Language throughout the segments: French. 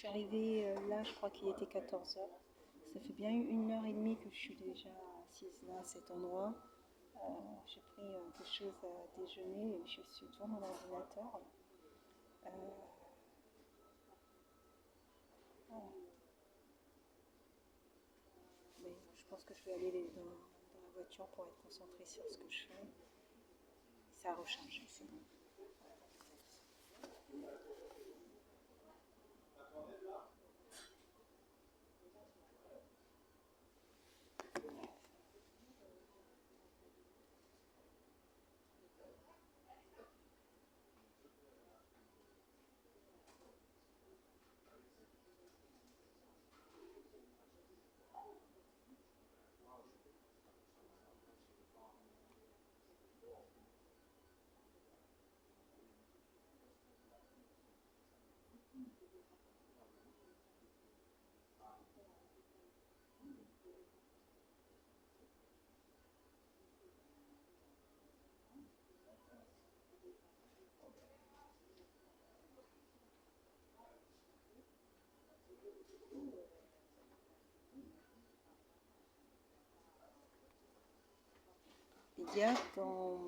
suis arrivée là, je crois qu'il était 14 heures. Ça fait bien 1 heure et demie que je suis déjà assise là à cet endroit. J'ai pris quelque chose à déjeuner et je suis devant mon ordinateur. Euh, voilà. Mais je pense que je vais aller dans la voiture pour être concentrée sur ce que je fais. Ça a rechangé, c'est bon. Il y a dans,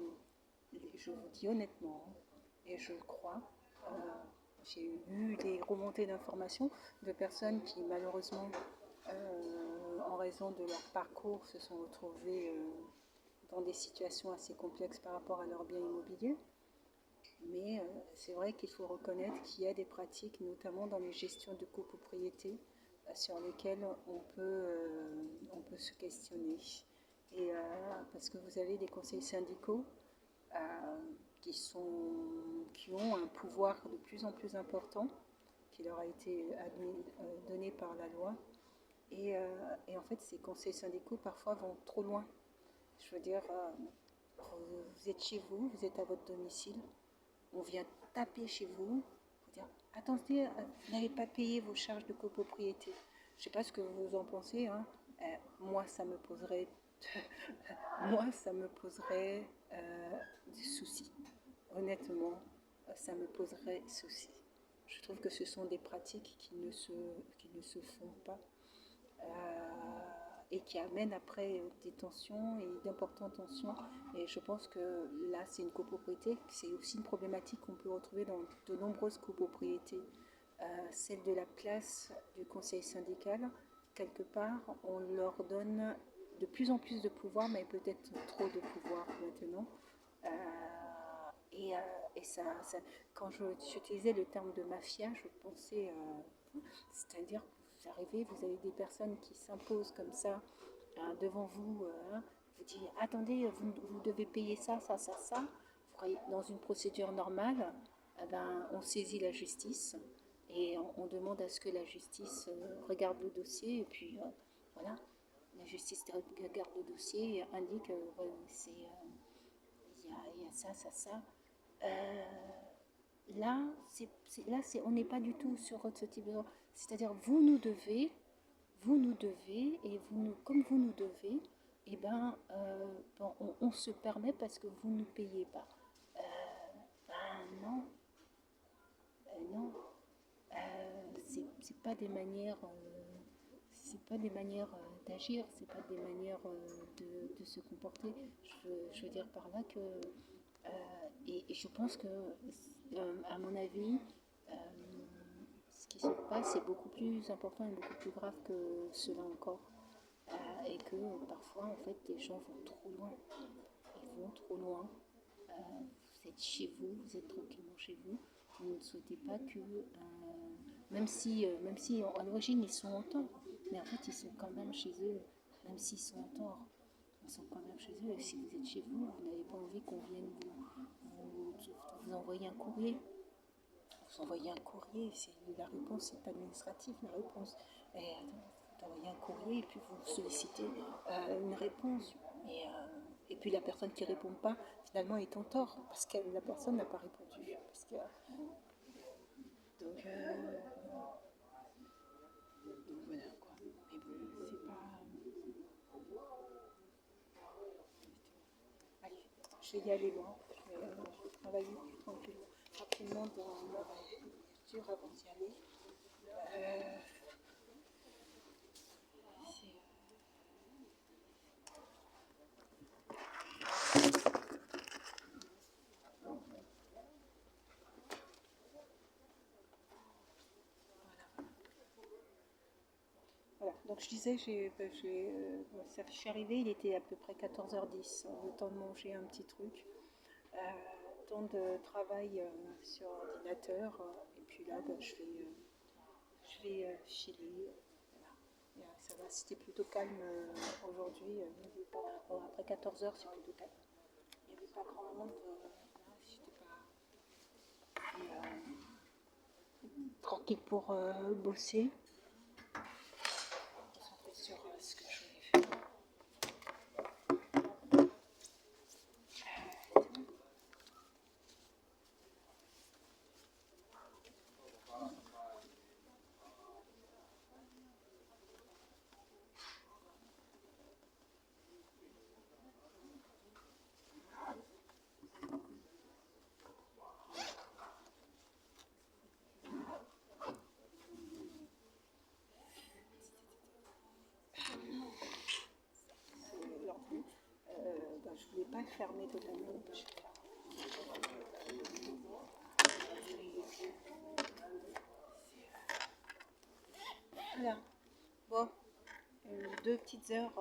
je vous dis honnêtement, et je le crois, euh, j'ai eu des remontées d'informations de personnes qui malheureusement, en raison de leur parcours, se sont retrouvées dans des situations assez complexes par rapport à leurs biens immobiliers. Mais c'est vrai qu'il faut reconnaître qu'il y a des pratiques, notamment dans les gestions de copropriété, sur lesquelles on peut se questionner. Et parce que vous avez des conseils syndicaux euh, qui ont un pouvoir de plus en plus important, qui leur a été donné par la loi. Et en fait, ces conseils syndicaux parfois vont trop loin. Je veux dire, vous êtes chez vous, vous êtes à votre domicile, on vient taper chez vous, vous dire attendez, vous n'avez pas payé vos charges de copropriété. Je ne sais pas ce que vous en pensez, hein. Moi, ça me poserait, moi, ça me poserait des soucis. Honnêtement, ça me poserait souci. Je trouve que ce sont des pratiques qui ne se font pas et qui amènent après des tensions et d'importantes tensions. Et je pense que là, c'est une copropriété, c'est aussi une problématique qu'on peut retrouver dans de nombreuses copropriétés. Celle de la place du conseil syndical, quelque part, on leur donne de plus en plus de pouvoir, mais peut-être trop de pouvoir maintenant. Euh, et, euh, et quand j'utilisais le terme de mafia, je pensais, c'est-à-dire que vous arrivez, vous avez des personnes qui s'imposent comme ça devant vous, vous dites attendez, vous devez payer ça, ça, ça, ça. Dans une procédure normale, ben, on saisit la justice et on demande à ce que la justice regarde le dossier et puis voilà, la justice regarde le dossier et indique voilà, il y a ça, ça, ça. Euh, Là, on n'est pas du tout sur ce type de... C'est-à-dire, vous nous devez, et comme vous nous devez, eh ben, bon, on se permet parce que vous ne nous payez pas. Euh, ben non, non. C'est pas des manières, c'est pas des manières d'agir, c'est pas des manières de se comporter. Je veux dire par là que et je pense que, à mon avis, euh, ce qui se passe est beaucoup plus important et beaucoup plus grave que cela encore. Et que parfois, en fait, les gens vont trop loin. Ils vont trop loin. Vous êtes chez vous, vous êtes tranquillement chez vous. Vous ne souhaitez pas que, même si à l'origine ils sont en tort, mais en fait ils sont quand même chez eux, même s'ils sont en tort, ils sont quand même chez eux. Et si vous êtes chez vous, vous n'avez pas envie qu'on vienne vous envoyer un courrier. Vous envoyez un courrier, la réponse est administrative, la réponse. Et, vous envoyez un courrier et puis vous sollicitez une réponse. Et puis la personne qui ne répond pas, finalement, est en tort parce que la personne n'a pas répondu. Donc, voilà quoi. Mais bon, c'est pas. Allez, je vais y aller loin. Je vais travailler plus tranquillement, rapidement dans ma voiture avant d'y aller. Euh, c'est- voilà. Donc je disais, je suis arrivée, il était à peu près 14h10, le temps de manger un petit truc. Euh, Temps de travail sur ordinateur. Et puis là, je vais filer. Voilà. Ça va, c'était plutôt calme aujourd'hui. Il n'y avait pas, bon, après 14 heures, c'est plutôt calme. Il n'y avait pas grand monde. Là, j'étais pas tranquille pour bosser. Concentrer sur ce que je voulais faire. C'est l'ordi. Je voulais pas le fermer totalement. Voilà. Bon, deux petites heures